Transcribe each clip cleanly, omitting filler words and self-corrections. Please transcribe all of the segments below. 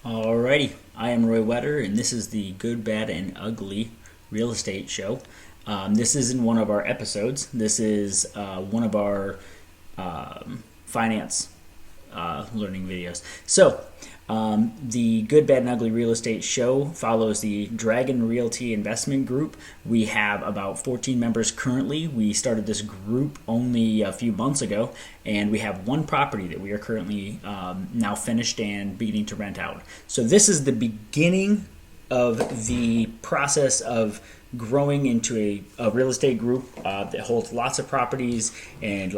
Alrighty, I am Roy Wetter, and this is the Good, Bad, and Ugly Real Estate Show. This isn't one of our episodes. This is one of our finance learning videos. So, the Good, Bad, and Ugly Real Estate Show follows the Dragon Realty Investment Group. We have about 14 members currently. We started this group only a few months ago, and we have one property that we are currently now finished and beginning to rent out. So this is the beginning of the process of growing into a real estate group that holds lots of properties and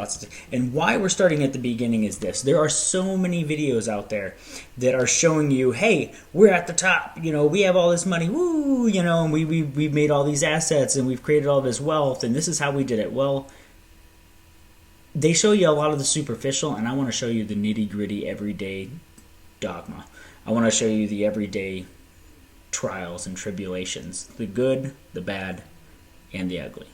and why we're starting at the beginning is this: there are so many videos out there that are showing you, hey, we're at the top, we have all this money, woo, and we've made all these assets and we've created all this wealth and this is how we did it. Well, they show you a lot of the superficial, and I want to show you the nitty-gritty everyday dogma. I want to show you the everyday trials and tribulations, the good, the bad, and the ugly.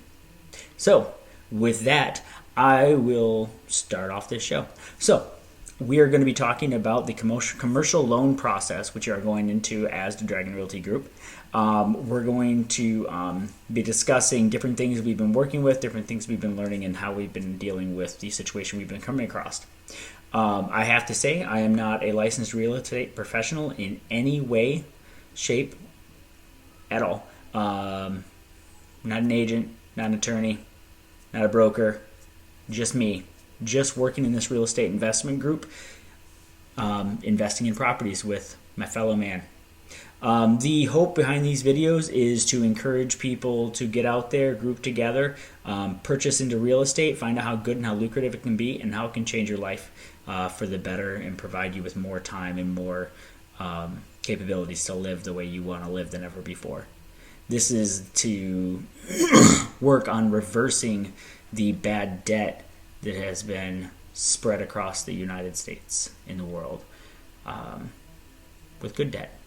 So with that, I will start off this show. So we are going to be talking about the commercial loan process, which you are going into as the Dragon Realty Group. We're going to be discussing different things we've been working with, different things we've been learning, and how we've been dealing with the situation we've been coming across. I have to say, I am not a licensed real estate professional in any way, shape at all. Not an agent, not an attorney, not a broker, just me, just working in this real estate investment group, investing in properties with my fellow man. The hope behind these videos is to encourage people to get out there, group together, purchase into real estate, find out how good and how lucrative it can be, and how it can change your life for the better and provide you with more time and more capabilities to live the way you want to live than ever before. This is to work on reversing the bad debt that has been spread across the United States in the world with good debt.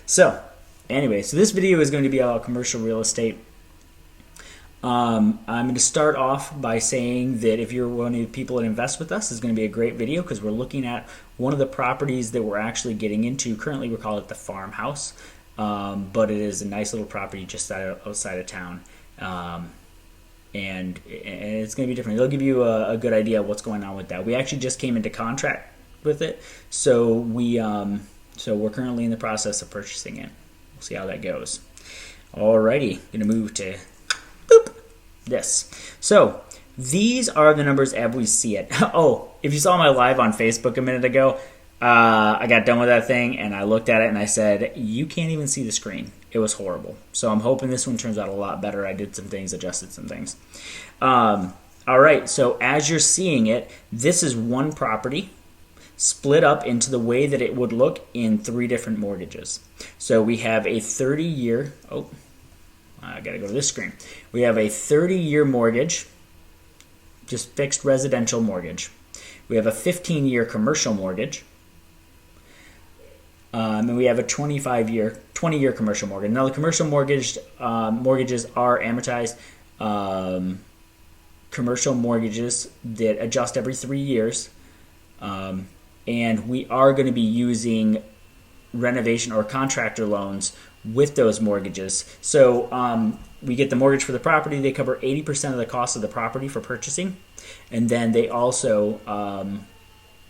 So, anyway, this video is going to be about commercial real estate. I'm going to start off by saying that if you're one of the people that invest with us, it's going to be a great video because we're looking at one of the properties that we're actually getting into. Currently, we call it the farmhouse, but it is a nice little property just outside of town, and it's going to be different. It'll give you a good idea of what's going on with that. We actually just came into contract with it, so we're currently in the process of purchasing it. We'll see how that goes. Alrighty, going to move to this. So these are the numbers as we see it. Oh, if you saw my live on Facebook a minute ago, I got done with that thing and I looked at it and I said, you can't even see the screen. It was horrible. So I'm hoping this one turns out a lot better. I did some things, adjusted some things. All right, so as you're seeing it, this is one property split up into the way that it would look in 3 different mortgages. So we have a 30-year, I got to go to this screen. We have a 30-year mortgage, just fixed residential mortgage. We have a 15-year commercial mortgage. And we have a 20-year commercial mortgage. Now, the commercial mortgages are amortized commercial mortgages that adjust every 3 years. And we are going to be using renovation or contractor loans with those mortgages. So we get the mortgage for the property. They cover 80% of the cost of the property for purchasing. And then they also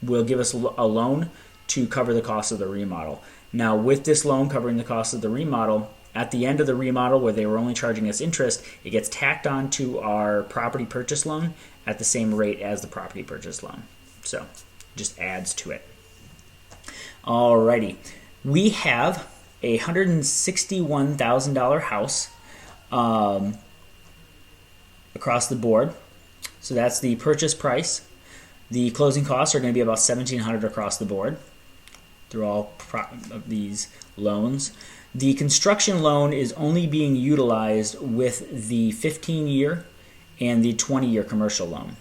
will give us a loan to cover the cost of the remodel. Now, with this loan covering the cost of the remodel, at the end of the remodel where they were only charging us interest, it gets tacked on to our property purchase loan at the same rate as the property purchase loan. So just adds to it. Alrighty. We have a $161,000 house across the board. So that's the purchase price. The closing costs are going to be about $1,700 across the board through all of these loans. The construction loan is only being utilized with the 15-year and the 20-year commercial loan.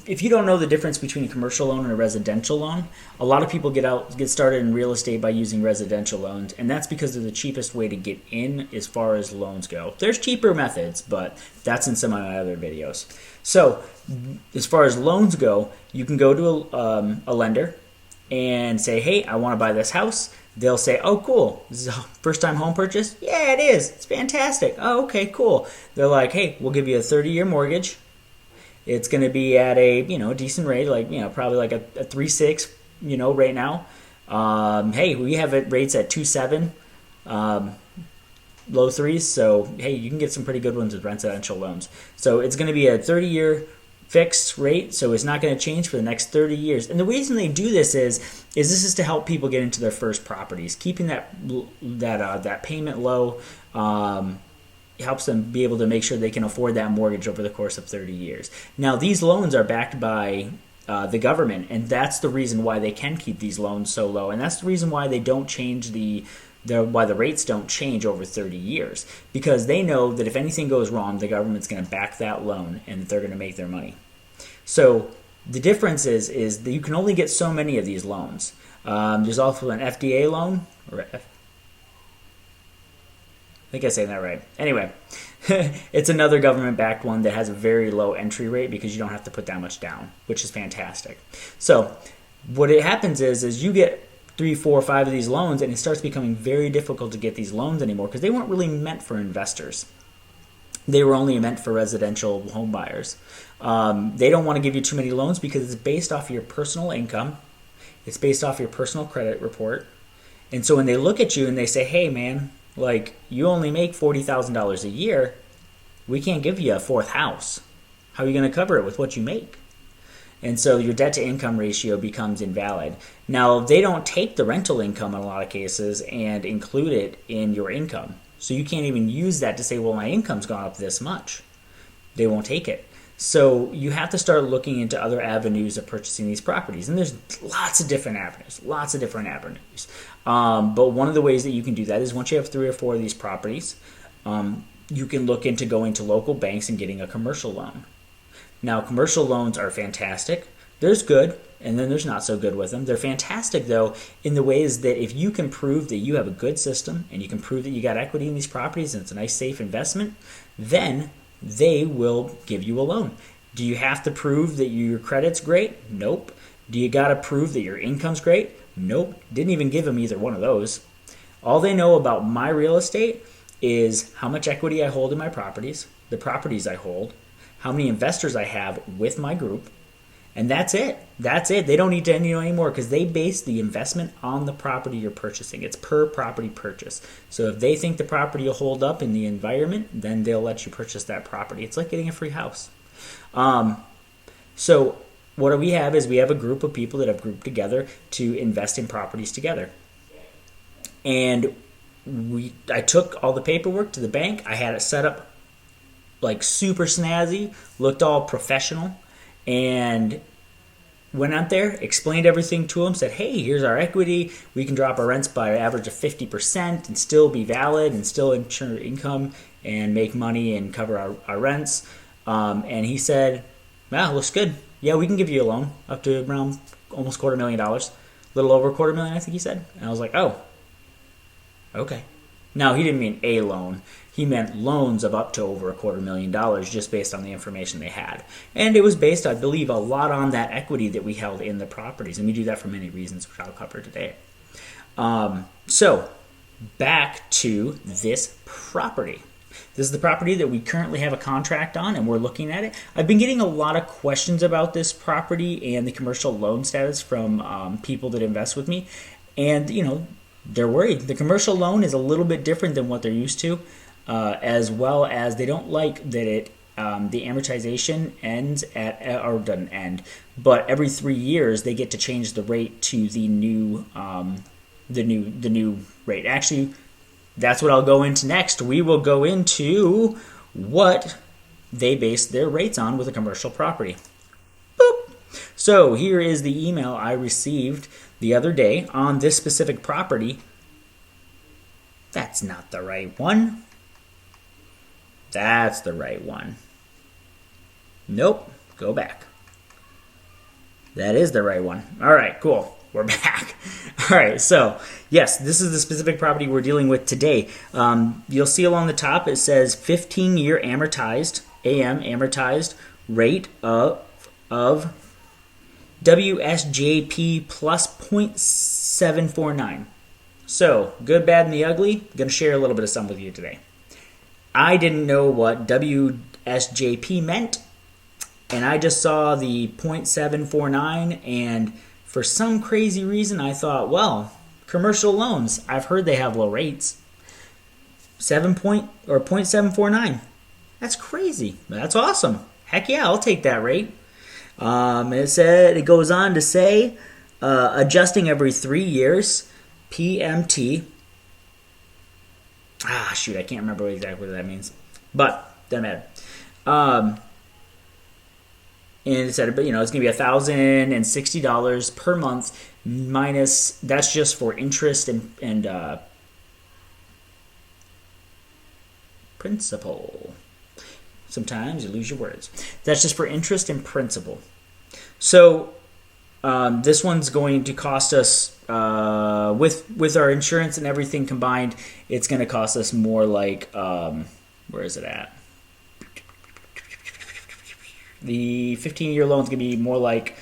If you don't know the difference between a commercial loan and a residential loan, a lot of people get started in real estate by using residential loans, and that's because they're the cheapest way to get in as far as loans go. There's cheaper methods, but that's in some of my other videos. So as far as loans go, you can go to a lender and say, hey, I want to buy this house, they'll say, oh, cool. This is a first-time home purchase? Yeah, it is. It's fantastic. Oh, okay, cool. They're like, hey, we'll give you a 30-year mortgage. It's going to be at a, decent rate, like, probably like a 3.6, right now. Hey, we have it rates at 2.7, low threes. So, hey, you can get some pretty good ones with residential loans. So it's going to be a 30-year fixed rate, so it's not going to change for the next 30 years. And the reason they do this is this is to help people get into their first properties. Keeping that payment low helps them be able to make sure they can afford that mortgage over the course of 30 years. Now, these loans are backed by the government, and that's the reason why they can keep these loans so low, and that's the reason why they don't change why the rates don't change over 30 years, because they know that if anything goes wrong, the government's going to back that loan and that they're going to make their money. So the difference is that you can only get so many of these loans. There's also an FDA loan. I think I say that right. Anyway, it's another government-backed one that has a very low entry rate because you don't have to put that much down, which is fantastic. So what it happens is you get 3, 4, 5 of these loans, and it starts becoming very difficult to get these loans anymore because they weren't really meant for investors. They were only meant for residential home buyers. They don't want to give you too many loans because it's based off of your personal income. It's based off your personal credit report. And so when they look at you and they say, hey, man, like, you only make $40,000 a year, we can't give you a fourth house. How are you going to cover it with what you make? And so your debt-to-income ratio becomes invalid. Now, they don't take the rental income in a lot of cases and include it in your income. So you can't even use that to say, well, my income's gone up this much. They won't take it. So you have to start looking into other avenues of purchasing these properties. And there's lots of different avenues. But one of the ways that you can do that is once you have 3 or 4 of these properties, you can look into going to local banks and getting a commercial loan. Now, commercial loans are fantastic. There's good, and then there's not so good with them. They're fantastic, though, in the ways that if you can prove that you have a good system and you can prove that you got equity in these properties and it's a nice, safe investment, then they will give you a loan. Do you have to prove that your credit's great? Nope. Do you got to prove that your income's great? Nope. Didn't even give them either one of those. All they know about my real estate is how much equity I hold in my properties, the properties I hold, how many investors I have with my group, and that's it. That's it. They don't need to know anymore because they base the investment on the property you're purchasing. It's per property purchase. So if they think the property will hold up in the environment, then they'll let you purchase that property. It's like getting a free house. So what we have is we have a group of people that have grouped together to invest in properties together. And I took all the paperwork to the bank. I had it set up like super snazzy, looked all professional, and went out there, explained everything to them, said, hey, here's our equity. We can drop our rents by an average of 50% and still be valid and still ensure income and make money and cover our rents. And he said, wow, looks good. Yeah, we can give you a loan up to around almost $250,000, a little over $250,000, I think he said. And I was like, oh, okay. Now, he didn't mean a loan. He meant loans of up to over $250,000 just based on the information they had. And it was based, I believe, a lot on that equity that we held in the properties. And we do that for many reasons, which I'll cover today. So, back to this property. This is the property that we currently have a contract on, and we're looking at it. I've been getting a lot of questions about this property and the commercial loan status from people that invest with me. And, they're worried. The commercial loan is a little bit different than what they're used to, as well as they don't like that the amortization ends or doesn't end, but every 3 years they get to change the rate to the new rate. Actually, that's what I'll go into next. We will go into what they base their rates on with a commercial property. Boop. So here is the email I received the other day on this specific property. That's not the right one. That's the right one. Nope. Go back. That is the right one. All right, cool. We're back. All right, so yes, this is the specific property we're dealing with today. You'll see along the top it says 15-year amortized rate of WSJP plus 0.749. So, good, bad, and the ugly. I'm going to share a little bit of some with you today. I didn't know what WSJP meant, and I just saw the 0.749, and for some crazy reason I thought, well, commercial loans, I've heard they have low rates. 0.749. That's crazy. That's awesome. Heck yeah, I'll take that rate. It goes on to say, adjusting every 3 years, PMT. Shoot, I can't remember exactly what that means, but doesn't matter. And it said, it's going to be $1,060 per month minus. That's just for interest and principal. Sometimes you lose your words. That's just for interest and principal. So this one's going to cost us, with our insurance and everything combined, it's going to cost us more like, where is it at? The 15-year loan is going to be more like,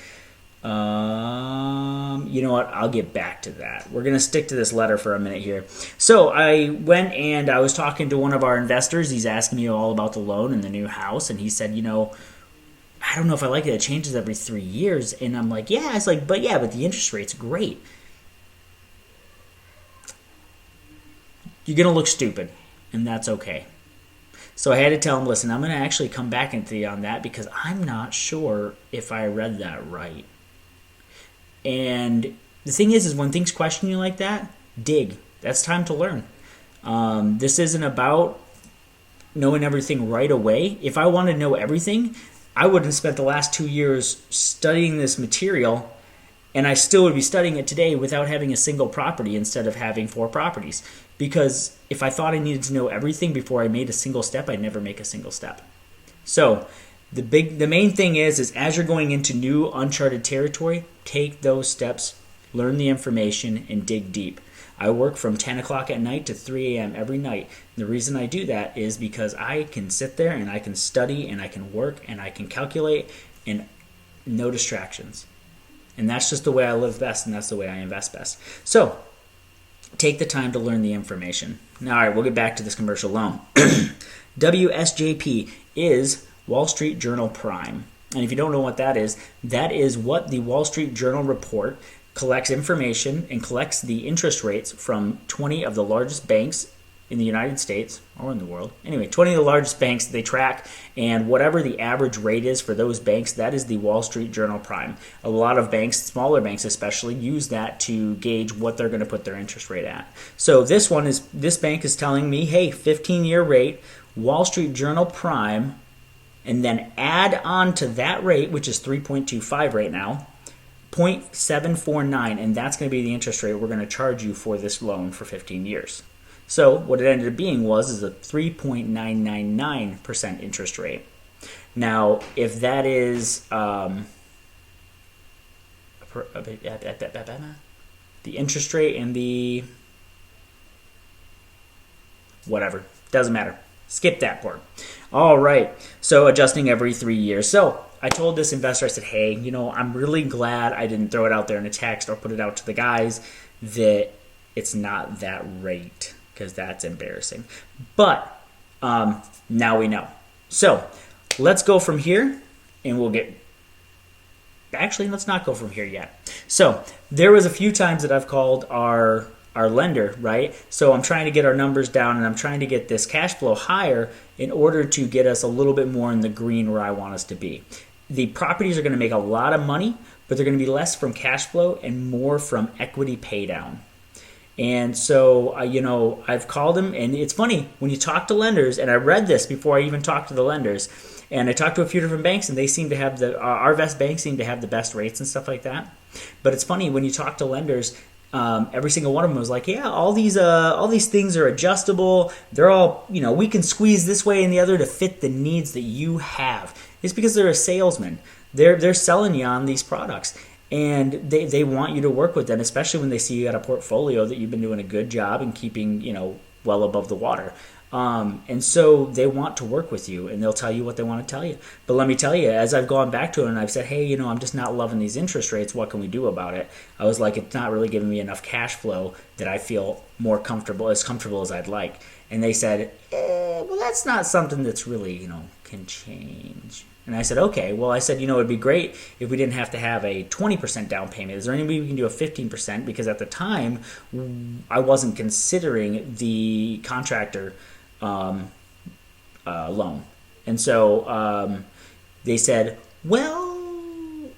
you know what? I'll get back to that. We're going to stick to this letter for a minute here. So I went and I was talking to one of our investors. He's asking me all about the loan and the new house. And he said, I don't know if I like it. It changes every 3 years. And I'm like, yeah. It's like, but the interest rate's great. You're going to look stupid, and that's okay. So I had to tell him, listen, I'm going to actually come back into you on that because I'm not sure if I read that right. And the thing is when things question you like that, dig. That's time to learn. This isn't about knowing everything right away. If I wanted to know everything, I would have spent the last 2 years studying this material, and I still would be studying it today without having a single property instead of having 4 properties. Because if I thought I needed to know everything before I made a single step, I'd never make a single step. So the main thing is as you're going into new uncharted territory, take those steps, learn the information, and dig deep. I work from 10 o'clock at night to 3 a.m. every night. The reason I do that is because I can sit there and I can study and I can work and I can calculate and no distractions. And that's just the way I live best, and that's the way I invest best. So take the time to learn the information. Now, all right, we'll get back to this commercial loan. WSJP is Wall Street Journal Prime. And if you don't know what that is what the Wall Street Journal report collects information and collects the interest rates from 20 of the largest banks in the United States or in the world. Anyway, 20 of the largest banks they track, and whatever the average rate is for those banks, that is the Wall Street Journal Prime. A lot of banks, smaller banks especially, use that to gauge what they're going to put their interest rate at. So this bank is telling me, hey, 15-year rate, Wall Street Journal Prime, and then add on to that rate, which is 3.25 right now, 0.749, and that's going to be the interest rate we're going to charge you for this loan for 15 years. So what it ended up being is a 3.999% interest rate. Now, if that is the interest rate and the whatever, doesn't matter. Skip that part. All right, so adjusting every 3 years. So I told this investor, I said, hey, I'm really glad I didn't throw it out there in a text or put it out to the guys that it's not that rate, because that's embarrassing. But now we know. So let's go from here, and we'll get... Actually, let's not go from here yet. So there was a few times that I've called our lender, right? So I'm trying to get our numbers down, and I'm trying to get this cash flow higher in order to get us a little bit more in the green where I want us to be. The properties are going to make a lot of money, but they're going to be less from cash flow and more from equity pay down. And so, I've called them, and it's funny, when you talk to lenders, and I read this before I even talked to the lenders, and I talked to a few different banks, and they seem to have our best banks seem to have the best rates and stuff like that. But it's funny, when you talk to lenders, every single one of them was like, yeah, all these things are adjustable. They're all, we can squeeze this way and the other to fit the needs that you have. It's because they're a salesman. They're selling you on these products. And they want you to work with them, especially when they see you got a portfolio that you've been doing a good job and keeping, well above the water. And so they want to work with you, and they'll tell you what they want to tell you. But let me tell you, as I've gone back to it and I've said, hey, I'm just not loving these interest rates. What can we do about it? I was like, it's not really giving me enough cash flow that I feel as comfortable as I'd like. And they said, well, that's not something that's really, can change. And I said, okay. Well, I said, it'd be great if we didn't have to have a 20% down payment. Is there any way we can do a 15%? Because at the time, I wasn't considering the contractor loan. And so they said, well,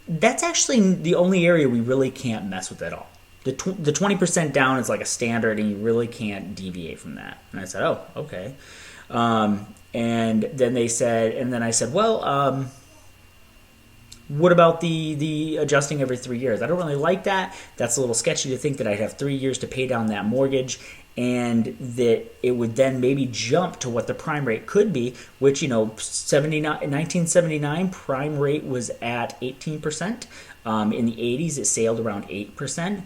that's actually the only area we really can't mess with at all. The 20% down is like a standard, and you really can't deviate from that. And I said, oh, okay. And then they said, and then I said, well, what about the adjusting every 3 years? I don't really like that. That's a little sketchy to think that I'd have 3 years to pay down that mortgage, and that it would then maybe jump to what the prime rate could be, which, 1979 prime rate was at 18%. In the 80s, it sailed around 8%.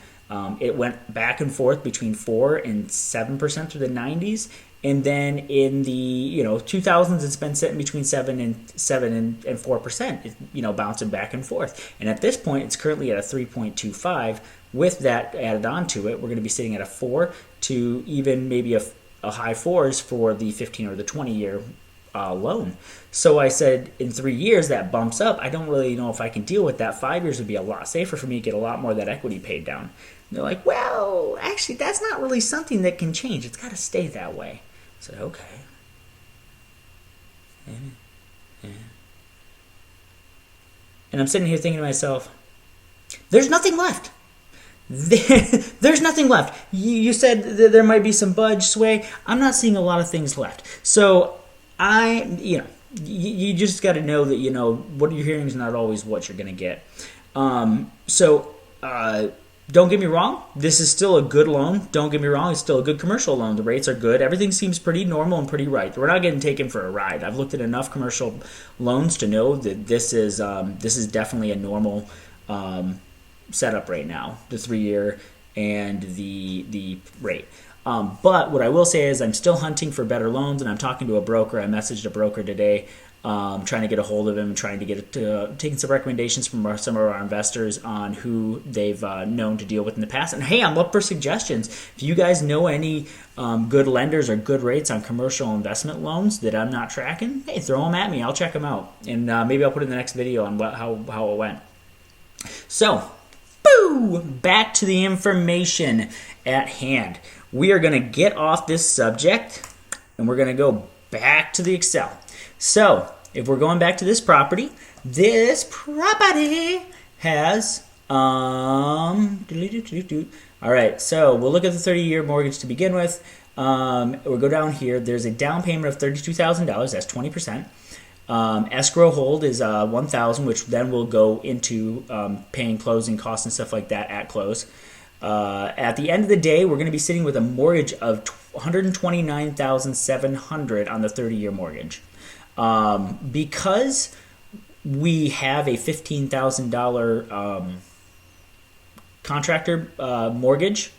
It went back and forth between 4 and 7% through the 90s. And then in the 2000s, it's been sitting between 7 and 4%, bouncing back and forth. And at this point, it's currently at a 3.25. With that added on to it, we're going to be sitting at a 4 to even maybe a high 4s for the 15 or the 20-year loan. So I said, in 3 years, that bumps up. I don't really know if I can deal with that. 5 years would be a lot safer for me to get a lot more of that equity paid down. And they're like, well, actually, that's not really something that can change. It's got to stay that way. I said, okay. Yeah. And I'm sitting here thinking to myself, there's nothing left. There's nothing left. You said that there might be some budge, sway. I'm not seeing a lot of things left. So you just got to know that, what you're hearing is not always what you're going to get. Don't get me wrong. This is still a good loan. Don't get me wrong. It's still a good commercial loan. The rates are good. Everything seems pretty normal and pretty right. We're not getting taken for a ride. I've looked at enough commercial loans to know that this is definitely a normal setup right now. The 3-year and the rate. But what I will say is I'm still hunting for better loans, and I'm talking to a broker. I messaged a broker today, trying to get a hold of him, trying to get taking some recommendations from some of our investors on who they've known to deal with in the past. And hey, I'm up for suggestions. If you guys know any good lenders or good rates on commercial investment loans that I'm not tracking, hey, throw them at me. I'll check them out, and maybe I'll put in the next video on how it went. So, back to the information at hand. We are going to get off this subject, and we're going to go back to the Excel. So, if we're going back to this property has, all right, so we'll look at the 30-year mortgage to begin with. We'll go down here. There's a down payment of $32,000. That's 20%. Escrow hold is $1,000, which then will go into paying closing costs and stuff like that at close. At the end of the day, we're going to be sitting with a mortgage of $129,700 on the 30-year mortgage. Because we have a $15,000 contractor mortgage,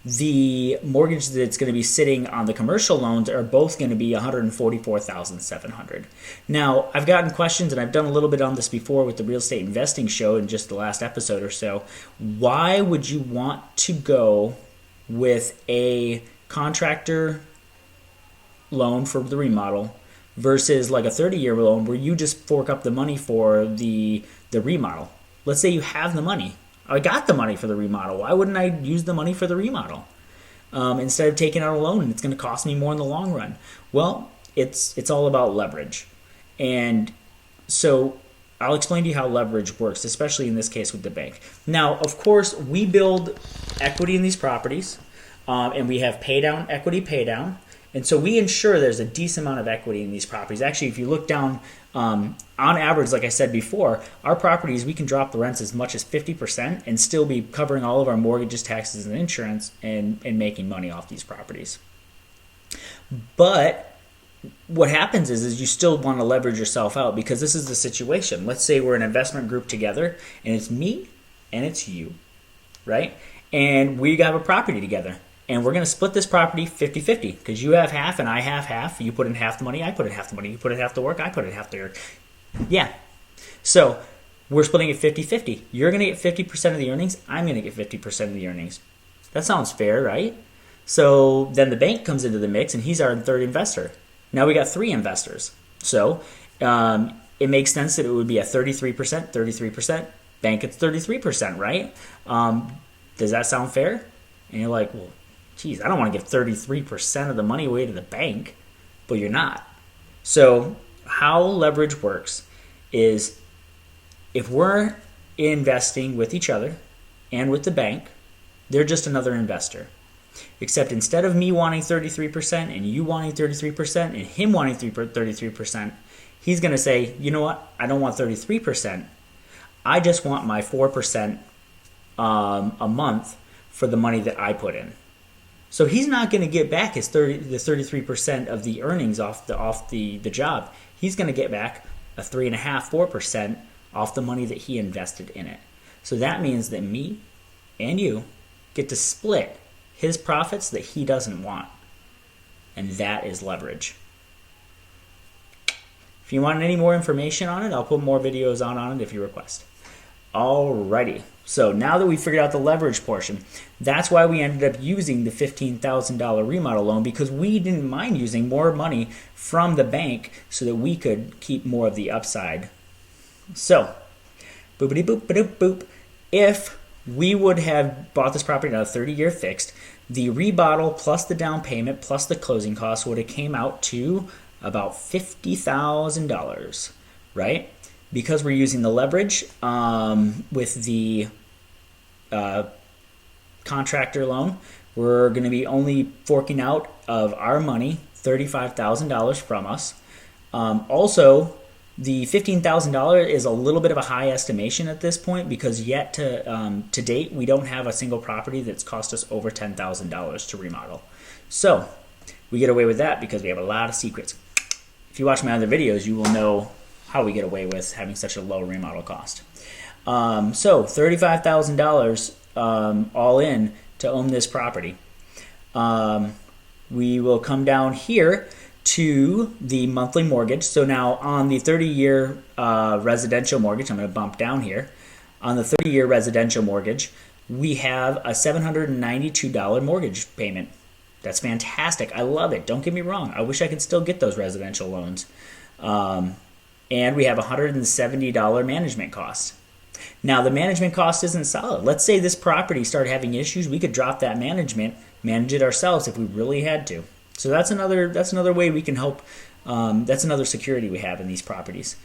the mortgage that's going to be sitting on the commercial loans are both going to be $144,700. Now, I've gotten questions, and I've done a little bit on this before with the real estate investing show in just the last episode or so. Why would you want to go with a contractor loan for the remodel versus like a 30-year loan where you just fork up the money for the remodel? Let's say you have the money. I got the money for the remodel. Why wouldn't I use the money for the remodel instead of taking out a loan and it's going to cost me more in the long run? Well, it's all about leverage. And so I'll explain to you how leverage works, especially in this case with the bank. Now, of course, we build equity in these properties, and we have equity pay down. And so we ensure there's a decent amount of equity in these properties. Actually, if you look down, on average, like I said before, our properties, we can drop the rents as much as 50% and still be covering all of our mortgages, taxes, and insurance and making money off these properties. But what happens is you still want to leverage yourself out, because this is the situation. Let's say we're an investment group together, and it's me and it's you, right? And we have a property together. and we're going to split this property 50-50 because you have half and I have half. You put in half the money, I put in half the money. You put in half the work, I put in half the work. Yeah. So we're splitting it 50-50. You're going to get 50% of the earnings. I'm going to get 50% of the earnings. That sounds fair, right? So then the bank comes into the mix, and he's our third investor. Now we got three investors. So it makes sense that it would be a 33%. Bank gets 33%, right? Does that sound fair? And you're like, well, geez, I don't want to give 33% of the money away to the bank. But you're not. So how leverage works is if we're investing with each other and with the bank, they're just another investor. Except instead of me wanting 33% and you wanting 33% and him wanting 33%, he's going to say, you know what? I don't want 33%. I just want my 4% a month for the money that I put in. So he's not going to get back the 33% of the earnings off the job. He's going to get back a 3.5-4% off the money that he invested in it. So that means that me and you get to split his profits that he doesn't want. And that is leverage. If you want any more information on it, I'll put more videos on it if you request. Alrighty. So now that we figured out the leverage portion, that's why we ended up using the $15,000 remodel loan, because we didn't mind using more money from the bank so that we could keep more of the upside. So, boopity boop, ba-doop boop. If we would have bought this property on a 30-year fixed, the remodel plus the down payment plus the closing costs would have came out to about $50,000, right? Because we're using the leverage with the contractor loan, we're going to be only forking out of our money $35,000 from us. Also, the $15,000 is a little bit of a high estimation at this point because yet to date we don't have a single property that's cost us over $10,000 to remodel. So we get away with that because we have a lot of secrets. If you watch my other videos, you will know how we get away with having such a low remodel cost. So $35,000 all in to own this property. We will come down here to the monthly mortgage. So now on the 30-year residential mortgage, I'm going to bump down here. On the 30-year residential mortgage, we have a $792 mortgage payment. That's fantastic. I love it. Don't get me wrong. I wish I could still get those residential loans. And we have a $170 management cost. Now, the management cost isn't solid. Let's say this property started having issues. We could drop that management, manage it ourselves if we really had to. So that's another way we can help. That's another security we have in these properties.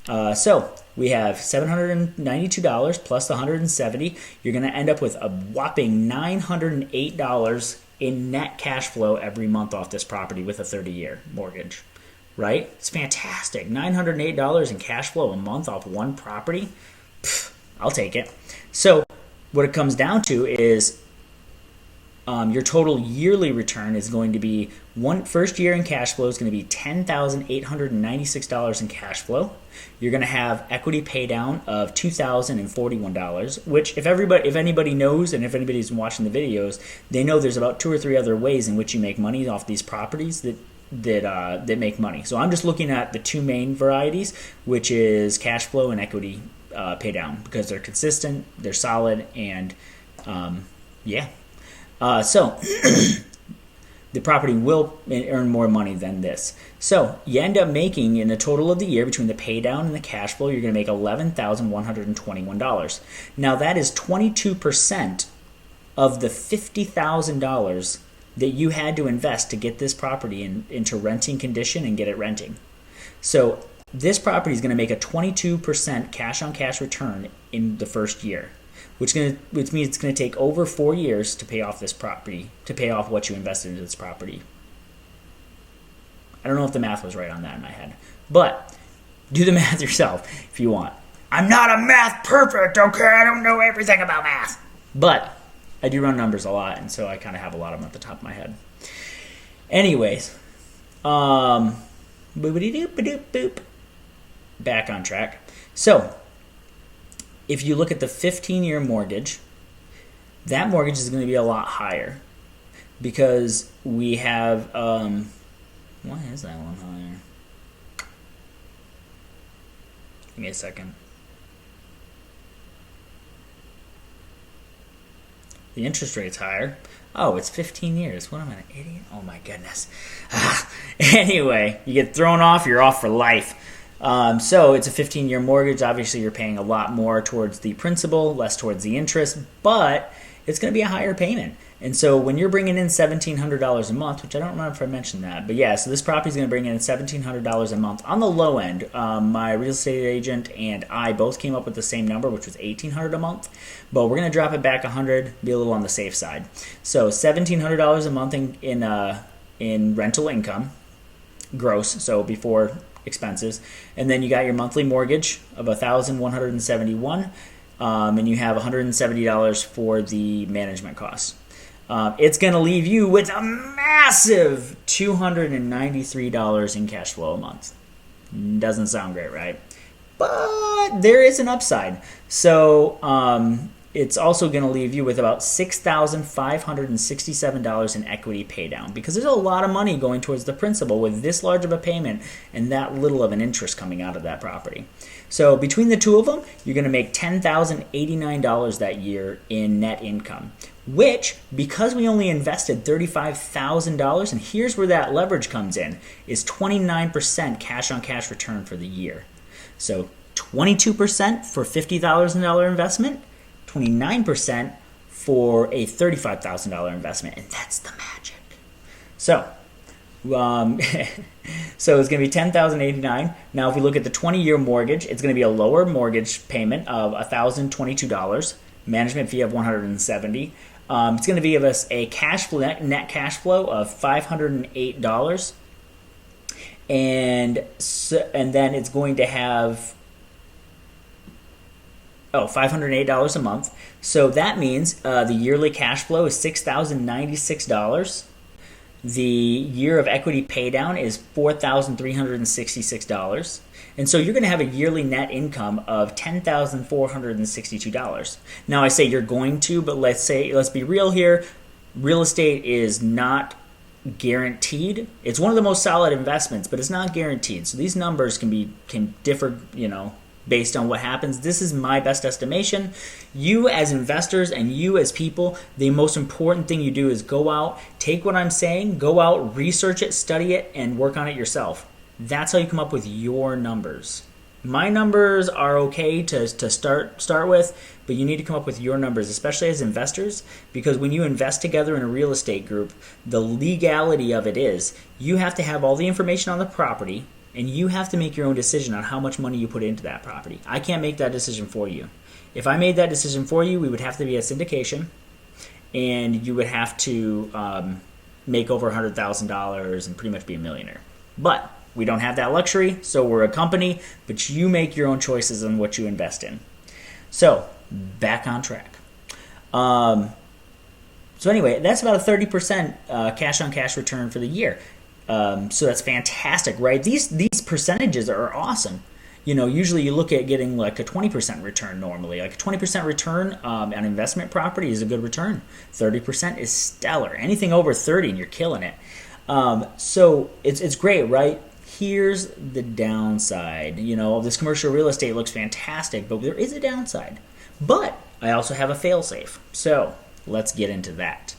So we have $792 plus the $170. You're going to end up with a whopping $908 in net cash flow every month off this property with a 30-year mortgage. Right? It's fantastic. $908 in cash flow a month off one property. Pfft, I'll take it. So what it comes down to is your total yearly return is going to be first year in cash flow is going to be $10,896 in cash flow. You're going to have equity pay down of $2,041, which if anybody knows and if anybody's watching the videos, they know there's about 2 or 3 other ways in which you make money off these properties that make money. So I'm just looking at the 2 main varieties, which is cash flow and equity pay down, because they're consistent, they're solid, and so the property will earn more money than this. So you end up making, in the total of the year, between the pay down and the cash flow, you're going to make $11,121. Now that is 22% of the $50,000 that you had to invest to get this property into renting condition and get it renting. So this property is going to make a 22% cash-on-cash return in the first year, which means it's going to take over 4 years to pay off this property, to pay off what you invested into this property. I don't know if the math was right on that in my head, but do the math yourself if you want. I'm not a math perfect, okay? I don't know everything about math, but I do run numbers a lot, and so I kind of have a lot of them at the top of my head. Anyways, boop-a-dee-doop-a-doop-boop. Back on track. So, if you look at the 15-year mortgage, that mortgage is going to be a lot higher because we have, why is that one higher? Give me a second. The interest rate's higher. Oh, it's 15 years. What am I, an idiot? Oh my goodness. Anyway, you get thrown off, you're off for life. So it's a 15-year mortgage. Obviously, you're paying a lot more towards the principal, less towards the interest, but it's going to be a higher payment. And so when you're bringing in $1,700 a month, which I don't remember if I mentioned that, but yeah, so this property is going to bring in $1,700 a month on the low end. My real estate agent and I both came up with the same number, which was $1,800 a month, but we're going to drop it back $100, be a little on the safe side. So $1,700 a month in rental income, gross, so before expenses, and then you got your monthly mortgage of $1,171, and you have $170 for the management costs. It's going to leave you with a massive $293 in cash flow a month. Doesn't sound great, right? But there is an upside. So it's also going to leave you with about $6,567 in equity paydown, because there's a lot of money going towards the principal with this large of a payment and that little of an interest coming out of that property. So between the two of them, you're going to make $10,089 that year in net income, which, because we only invested $35,000, and here's where that leverage comes in, is 29% cash on cash return for the year. So 22% for $50,000 investment, 29% for a $35,000 investment, and that's the magic. So, so it's going to be $10,089. Now, if we look at the 20-year mortgage, it's going to be a lower mortgage payment of $1,022, management fee of $170. It's going to give us a net cash flow of $508, and then it's going to have $508 a month. So that means the yearly cash flow is $6,096. The year of equity paydown is $4,366. And so you're going to have a yearly net income of $10,462. Now, I say you're going to, but let's be real here. Real estate is not guaranteed. It's one of the most solid investments, but it's not guaranteed. So these numbers can differ, based on what happens. This is my best estimation. You as investors and you as people, the most important thing you do is go out, take what I'm saying, go out, research it, study it, and work on it yourself. That's how you come up with your numbers. My numbers are okay to start with, but you need to come up with your numbers, especially as investors, because when you invest together in a real estate group, the legality of it is you have to have all the information on the property, and you have to make your own decision on how much money you put into that property. I can't make that decision for you. If I made that decision for you, we would have to be a syndication, and you would have to make over $100,000 and pretty much be a millionaire. But we don't have that luxury, so we're a company, but you make your own choices on what you invest in. So, back on track. So anyway, that's about a 30% cash-on-cash return for the year. So that's fantastic, right? These percentages are awesome. Usually you look at getting like a 20% return normally. Like a 20% return on investment property is a good return. 30% is stellar. Anything over 30 and you're killing it. So it's great, right? Here's the downside. This commercial real estate looks fantastic, but there is a downside. But I also have a fail-safe. So let's get into that.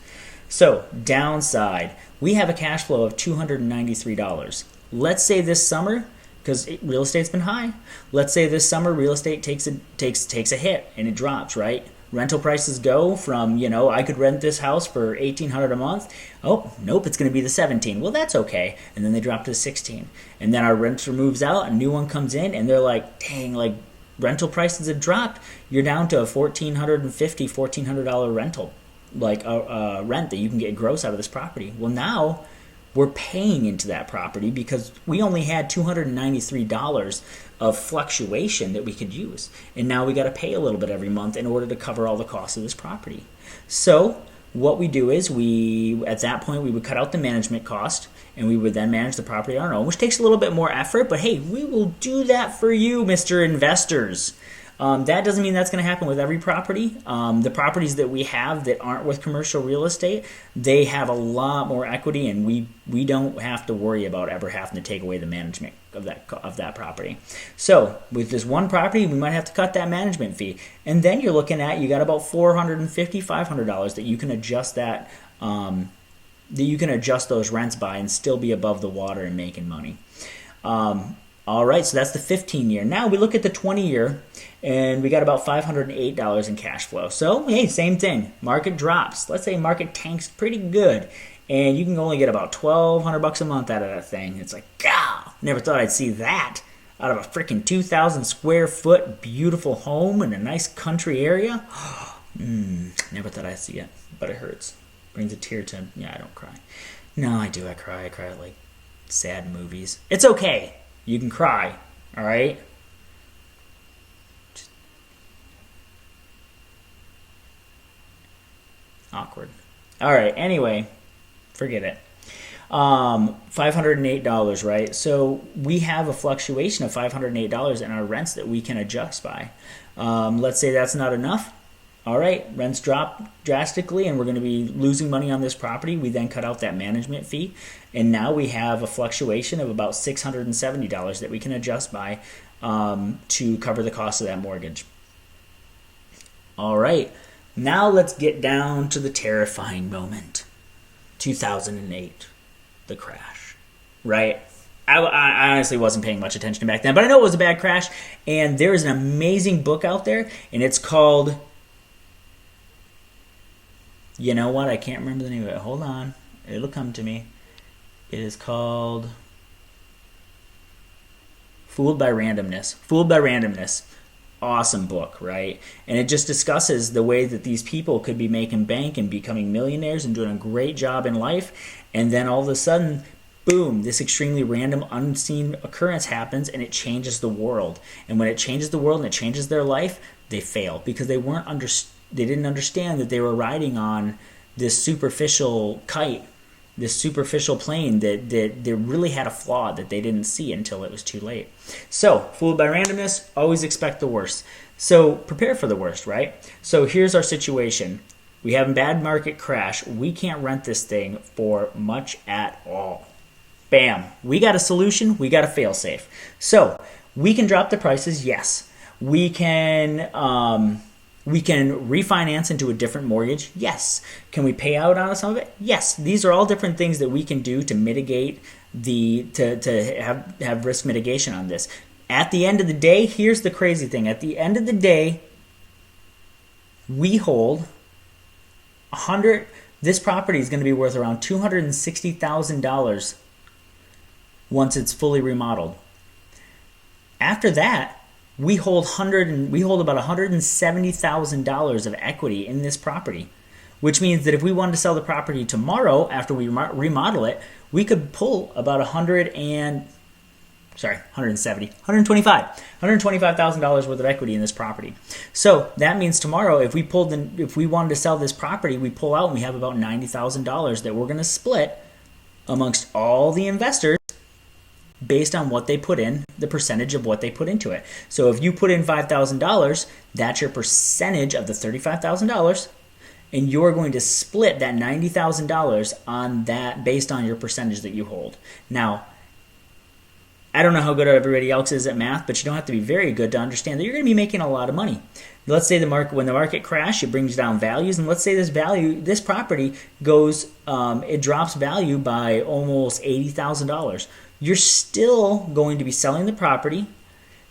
So downside, we have a cash flow of $293. Let's say this summer, because real estate's been high, let's say this summer real estate takes a hit and it drops, right? Rental prices go from, I could rent this house for $1,800 a month. Oh, nope, it's going to be the $1,700. Well, that's okay. And then they drop to the $1,600. And then our renter moves out, a new one comes in, and they're like, dang, like rental prices have dropped. You're down to a $1,450 rental, like a rent that you can get gross out of this property. Well, now we're paying into that property because we only had $293 of fluctuation that we could use. And now we got to pay a little bit every month in order to cover all the costs of this property. So what we do is at that point, we would cut out the management cost and we would then manage the property on our own, which takes a little bit more effort. But hey, we will do that for you, Mr. Investors. That doesn't mean that's going to happen with every property. The properties that we have that aren't with commercial real estate, they have a lot more equity, and we don't have to worry about ever having to take away the management of that property. So with this one property, we might have to cut that management fee, and then you're looking at, you got about $450, $500 that you can adjust those rents by and still be above the water and making money. All right, so that's the 15-year. Now we look at the 20-year, and we got about $508 in cash flow. So, hey, same thing. Market drops. Let's say market tanks pretty good, and you can only get about $1,200 a month out of that thing. It's like, God, never thought I'd see that out of a freaking 2,000 square foot beautiful home in a nice country area. Never thought I'd see it, but it hurts. Brings a tear to, I don't cry. No, I do. I cry. I cry at like sad movies. It's okay. You can cry, all right? Just awkward. All right, anyway, forget it. $508, right? So we have a fluctuation of $508 in our rents that we can adjust by. Let's say that's not enough. All right, rents drop drastically and we're going to be losing money on this property. We then cut out that management fee, and now we have a fluctuation of about $670 that we can adjust by to cover the cost of that mortgage. All right, now let's get down to the terrifying moment. 2008, the crash, right? I honestly wasn't paying much attention back then, but I know it was a bad crash, and there is an amazing book out there, and it's called... You know what? I can't remember the name of it. Hold on. It'll come to me. It is called Fooled by Randomness. Fooled by Randomness. Awesome book, right? And it just discusses the way that these people could be making bank and becoming millionaires and doing a great job in life. And then all of a sudden, boom, this extremely random, unseen occurrence happens and it changes the world. And when it changes the world and it changes their life, they fail because they didn't understand that they were riding on this superficial kite, this superficial plane that really had a flaw that they didn't see until it was too late. So, fooled by randomness, always expect the worst. So, prepare for the worst, right? So, here's our situation. We have a bad market crash. We can't rent this thing for much at all. Bam. We got a solution. We got a fail-safe. So, we can drop the prices, yes. We can refinance into a different mortgage? Yes. Can we pay out on some of it? Yes. These are all different things that we can do to mitigate to have risk mitigation on this. At the end of the day, here's the crazy thing. At the end of the day, we hold this property is going to be worth around $260,000 once it's fully remodeled. After that, we hold about $170,000 of equity in this property, which means that if we wanted to sell the property tomorrow after we remodel it, we could pull about $125,000 worth of equity in this property. So that means tomorrow, if we wanted to sell this property, we pull out and we have about $90,000 that we're going to split amongst all the investors, based on what they put in, the percentage of what they put into it. So if you put in $5,000, that's your percentage of the $35,000, and you're going to split that $90,000 on that based on your percentage that you hold. Now, I don't know how good everybody else is at math, but you don't have to be very good to understand that you're going to be making a lot of money. Let's say when the market crashes, it brings down values, and let's say this property it drops value by almost $80,000. You're still going to be selling the property,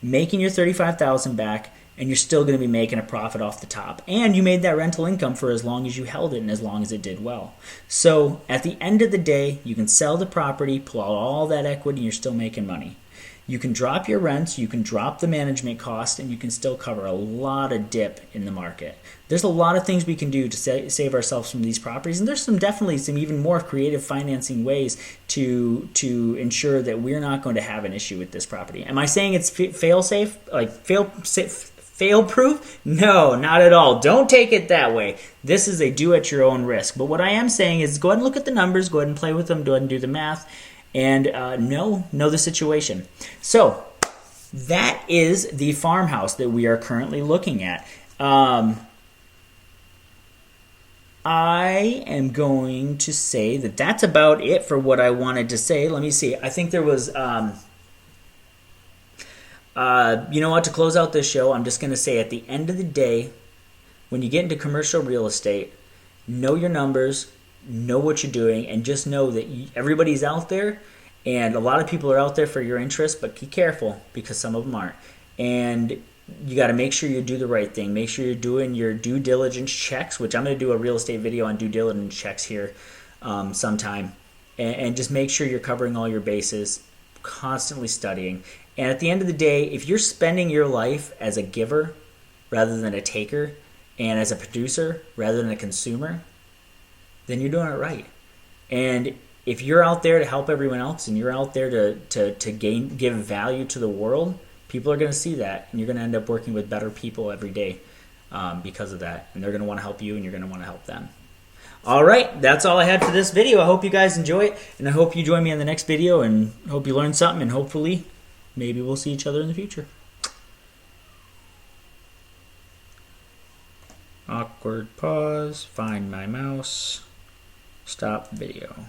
making your $35,000 back, and you're still going to be making a profit off the top. And you made that rental income for as long as you held it and as long as it did well. So at the end of the day, you can sell the property, pull out all that equity, and you're still making money. You can drop your rents, you can drop the management cost, and you can still cover a lot of dip in the market. There's a lot of things we can do to save ourselves from these properties, and there's definitely some even more creative financing ways to ensure that we're not going to have an issue with this property. Am I saying it's fail-safe, like fail-proof? No, not at all. Don't take it that way. This is a do-at-your-own risk. But what I am saying is go ahead and look at the numbers, go ahead and play with them, go ahead and do the math, and know the situation. So that is the farmhouse that we are currently looking at. I am going to say that that's about it for what I wanted to say. Let me see. I think there was, you know what, to close out this show, I'm just going to say at the end of the day, when you get into commercial real estate, know your numbers, know what you're doing, and just know that everybody's out there, and a lot of people are out there for your interest, but be careful because some of them aren't. And you got to make sure you do the right thing. Make sure you're doing your due diligence checks, which I'm going to do a real estate video on due diligence checks here sometime. And just make sure you're covering all your bases, constantly studying. And at the end of the day, if you're spending your life as a giver rather than a taker, and as a producer rather than a consumer, then you're doing it right. And if you're out there to help everyone else and you're out there to give value to the world, people are going to see that, and you're going to end up working with better people every day because of that. And they're going to want to help you, and you're going to want to help them. All right, that's all I had for this video. I hope you guys enjoy it, and I hope you join me in the next video, and hope you learned something, and hopefully maybe we'll see each other in the future. Awkward pause, find my mouse, stop video.